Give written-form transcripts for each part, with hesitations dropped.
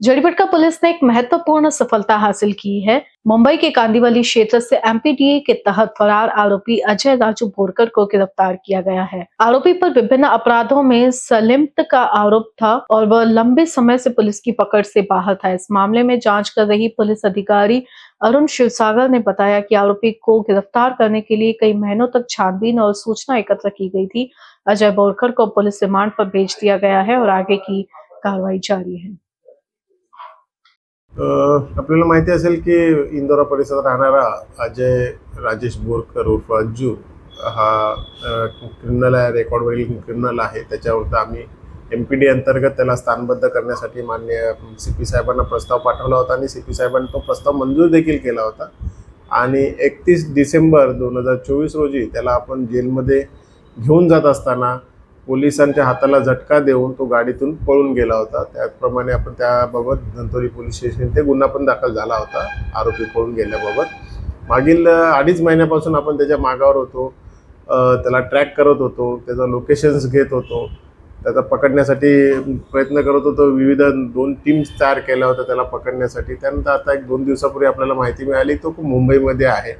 जड़ीपटका police ने एक महत्वपूर्ण सफलता हासिल की है। मुंबई के कांदिवली क्षेत्र से एमपीडीए के तहत फरार आरोपी अजय राजू बोरकर को गिरफ्तार किया गया है। आरोपी पर विभिन्न अपराधों में संलिप्त का आरोप था और वह लंबे समय से पुलिस की पकड़ से बाहर था। इस मामले में जांच कर रही पुलिस अधिकारी अरुण शिवसागर ने बताया कि आरोपी को गिरफ्तार करने के लिए कई महीनों तक छानबीन और सूचना एकत्र की गई थी। अजय बोरकर को पुलिस रिमांड पर भेज दिया गया है और आगे की कार्रवाई जारी है। आपल्याला माहिती असेल की इंदोरा परिसरात राहणारा अजय राजेश बोरकर उर्फ अज्जू हा क्रिमिनल आहे, रेकॉर्डवरील क्रिमिनल आहे। त्याच्यावर आम्ही MPD अंतर्गत त्याला स्थानबद्ध करण्यासाठी माननीय CP साहेबांना प्रस्ताव पाठवला होता आणि CP साहेबांनी तो प्रस्ताव मंजूर देखील केला होता आणि 31 डिसेंबर 2024 रोजी त्याला आपण जेलमध्ये घेऊन जात असताना पोलिसांच्या हाताला झटका देऊन तो गाडीतून पळून गेला होता। त्याप्रमाणे आपण त्याबाबत धंतोली पोलीस स्टेशन ते गुन्हा पण दाखल झाला होता आरोपी पळून गेल्याबाबत। मागील 2.5 महिन्यापासून आपण त्याच्या मागावर होतो, त्याला ट्रॅक करत होतो, त्याचा लोकेशन्स घेत होतो, त्याला पकडण्यासाठी प्रयत्न करत होतो। विविध 2 टीम्स तयार केल्या होत्या त्याला पकडण्यासाठी। त्यानंतर आता 1-2 दिवसापूर्वी आपल्याला माहिती मिळाली तो मुंबईमध्ये आहे।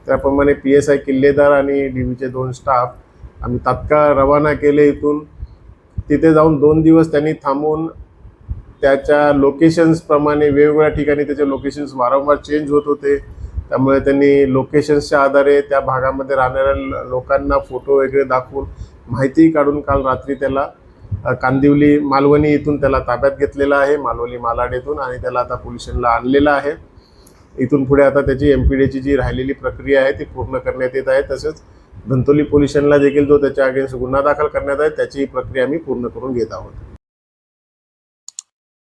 त्याप्रमाणे PSI किल्लेदार आणि DBचे 2 स्टाफ आम्ही तात्काळ रवाना केले इथून। तिथे जाऊन 2 दिवस त्यांनी थांबून त्याच्या लोकेशन्स प्रमाणे वेगवेगळ्या ठिकाणी त्याचे लोकेशन्स वारंवार चेंज होत होते। त्यामुळे त्यांनी लोकेशन्सच्या आधारे त्या भागामध्ये राहणाऱ्या लोकांना फोटो वगैरे दाखवून माहिती काढून काल रात्री त्याला कांदिवली मालवणी इथून त्याला ताब्यात घेतलेलं आहे, मालवणी मालाड येथून, आणि त्याला आता पोलीस स्टेशनला आणलेलं आहे। इथून पुढे आता त्याची MPDची जी राहिलेली प्रक्रिया आहे ती पूर्ण करण्यात येत आहे। तसेच धंतोली पोलीस स्टेशनला देखील जो त्याच्या अगेन्स्ट गुन्हा दाखल करण्यात आहे त्याची प्रक्रिया आम्ही पूर्ण करून घेत आहोत।